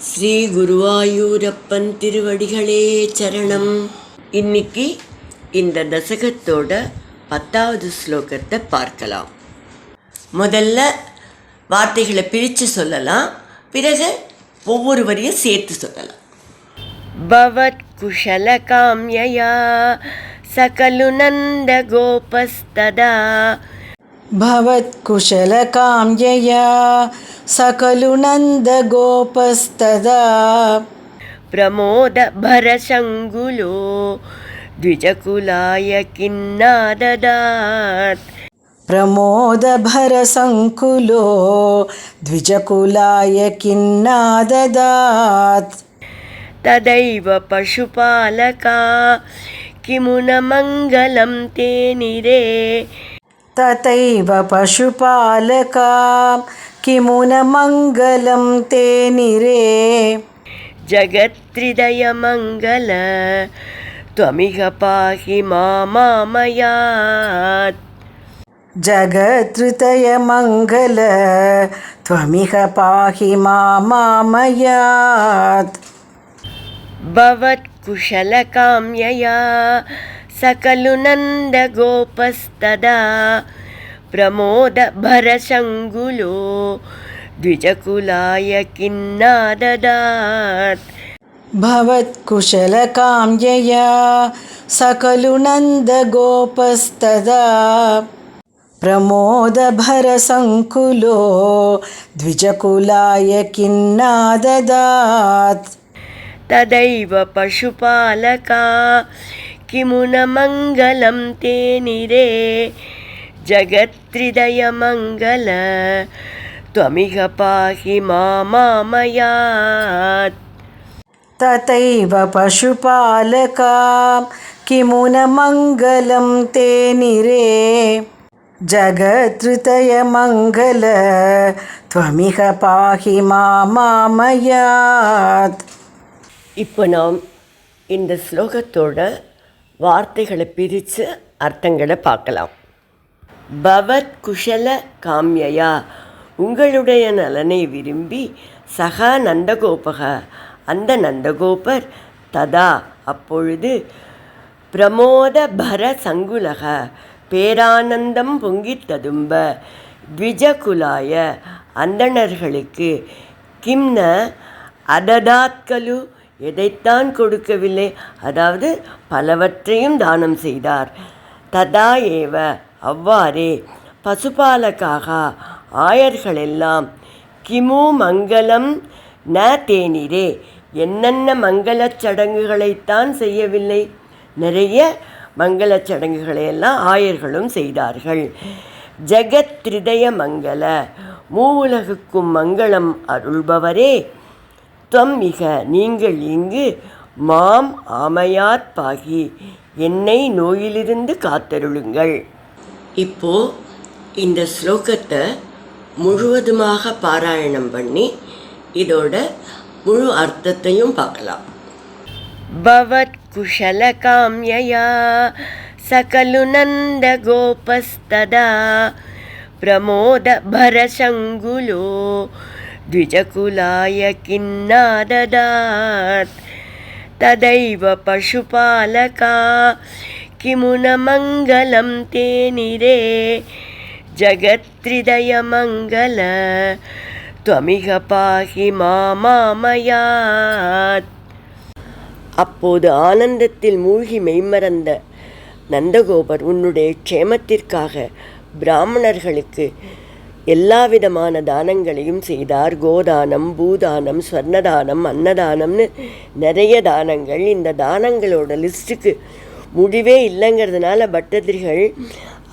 ஸ்ரீ குருவாயூரப்பன் திருவடிகளே சரணம். இன்னைக்கு இந்த தசகத்தோட 10வது ஸ்லோகத்தை பார்க்கலாம். முதல்ல வார்த்தைகளை பிரித்து சொல்லலாம், பிறகு ஒவ்வொரு வரியும் சேர்த்து சொல்லலாம். பவத் குஷல காம்யயா சகலு நந்த கோபஸ்ததா. பவத் குஷல காம்யயா சகலு நந்த கோபஸ்ததா. பிரமோத பரசங்குலோ த்விஜகுலாய கின்னாததாத். பிரமோத பரசங்குலோ த்விஜகுலாய கின்னாததாத். ததைவ பசுபாலகா கிமுன மங்களம் தேனிரே. ததைவ பசுபாலகா கிமுன மங்களம் தேனிரே. ஜகத்ரிதய மங்கள த்வமிக பாஹி மாமாமயாத். ஜகத்ருதய மங்கள த்வமிக பாஹி மாமாமயாத். பவத் குஷல காம்யயா சகலு நந்த கோபஸ்ததா. பிரமோத பரசங்குலோ த்விஜகுலாய கின்னாததாத். பவத் குஷல காம்யயா சகலு நந்த கோபஸ்ததா. பிரமோத பரசங்குலோ த்விஜகுலாய கின்னாததாத். ததைவ பசுபாலகா கிமுன மங்களம் தேனிரே. ஜகத்ரிதய மங்கள த்வமிக பாஹி மாமாமயாத். ததைவ பசுபாலகா கிமுன மங்களம் தேனிரே. ஜகத்ருதய மங்கள த்வமிக பாஹி மாமாமயாத். இப்போ நாம் இந்த ஸ்லோகத்தோட வார்த்தைகளை பிரித்து அர்த்தங்களை பார்க்கலாம். பவத் குஷல காம்யயா, உங்களுடைய நலனை விரும்பி, சகா நந்தகோபக, அந்த நந்தகோபர், ததா அப்பொழுது, பிரமோத பர சங்குலக, பேரானந்தம் பொங்கித் ததும்ப, த்விஜகுலாய அந்தணர்களுக்கு, கிம்ன அததாத்கலு எதைத்தான் கொடுக்கவில்லை, அதாவது பலவற்றையும் தானம் செய்தார். ததா ஏவ அவ்வாறே, பசுபாலக்காக ஆயர்களெல்லாம், கிமு மங்களம் ந தேனிரே, என்னென்ன மங்களச் சடங்குகளைத்தான் செய்யவில்லை, நிறைய மங்களச் சடங்குகளையெல்லாம் ஆயர்களும் செய்தார்கள். ஜகத்ரிதய மங்கள, மூவுலகுக்கும் மங்களம் அருள்பவரே, துவம் மிக நீங்கள் இங்கு, மாம் ஆமையாத் பாகி என்னை நோயிலிருந்து காத்தருளுங்கள். இப்போ இந்த ஸ்லோகத்தை முழுவதுமாக பாராயணம் பண்ணி இதோட முழு அர்த்தத்தையும் பார்க்கலாம். பவத் குஷல காம்யயா சகலு நந்த கோபஸ்ததா. பிரமோத பரசங்குலோ த்விஜகுலாய கின்னாததாத். ததைவ பசுபாலகா கிமுன மங்களம் தேனிரே. ஜகத்ரிதய மங்கள த்வமிக பாஹி மாமாமயாத். அப்போது ஆனந்தத்தில் மூழ்கி மெய்மறந்த நந்தகோபர், உன்னுடைய க்ஷேமத்திற்காக பிராமணர்களுக்கு எல்லாவிதமான தானங்களையும் செய்தார். கோதானம், பூதானம், ஸ்வர்ணதானம், அன்னதானம்னு நிறைய தானங்கள். இந்த தானங்களோட லிஸ்ட்டுக்கு முடிவே இல்லைங்கிறதுனால பட்டதிரிகள்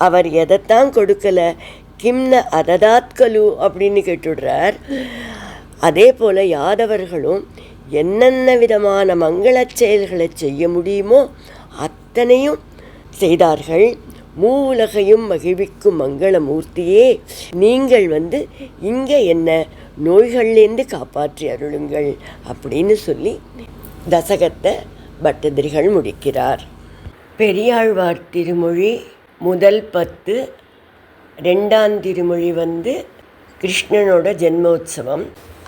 அவர் எதைத்தான் கொடுக்கலை, கிம்ன அததாத்கலு அப்படின்னு கேட்டுடுறார். அதே போல் யாதவர்களும் என்னென்ன விதமான மங்களச் செயல்களை செய்ய முடியுமோ அத்தனையும் செய்தார்கள். மூவுலகையும் மகிழ்விக்கும் மங்களமூர்த்தியே, நீங்கள் இங்கே என்ன நோய்கள்லேருந்து காப்பாற்றி அருளுங்கள் அப்படின்னு சொல்லி தசகத்தை பட்டதிரிகள் முடிக்கிறார். பெரியாழ்வார் திருமொழி முதல் 10, 2ஆம் திருமொழி கிருஷ்ணனோட ஜென்மோத்சவம்.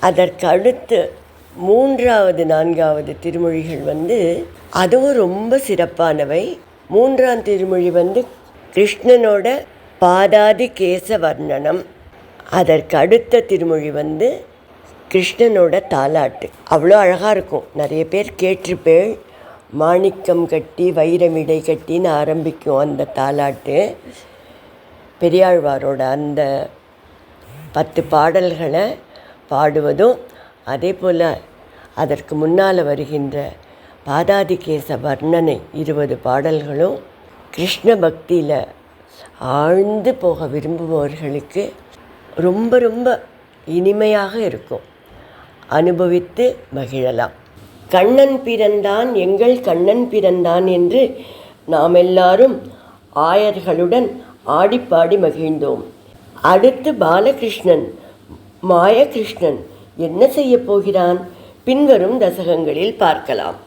அதற்கு அடுத்து மூன்றாவது நான்காவது திருமொழிகள் அதுவும் ரொம்ப சிறப்பானவை. மூன்றாம் திருமொழி கிருஷ்ணனோட பாதாதி கேச வர்ணனம். அதற்கு அடுத்த திருமொழி கிருஷ்ணனோட தாலாட்டு. அவ்வளோ அழகாக இருக்கும். நிறைய பேர் கேட்டிருப்பேள். மாணிக்கம் கட்டி வைரமிடை கட்டின்னு ஆரம்பிக்கும் அந்த தாலாட்டு. பெரியாழ்வாரோட அந்த 10 பாடல்களை பாடுவதும், அதே போல் அதற்கு முன்னால் வருகின்ற பாதாதிகேச வர்ணனை 20 பாடல்களும் கிருஷ்ண பக்தியில் ஆழ்ந்து போக விரும்புபவர்களுக்கு ரொம்ப ரொம்ப இனிமையாக இருக்கும். அனுபவித்து மகிழலாம். கண்ணன் பிறந்தான், எங்கள் கண்ணன் பிறந்தான் என்று நாம் எல்லாரும் ஆயர்களுடன் ஆடிப்பாடி மகிழ்ந்தோம். அடுத்து பாலகிருஷ்ணன் மாயகிருஷ்ணன் என்ன செய்ய போகிறான்? பின்வரும் தசகங்களில் பார்க்கலாம்.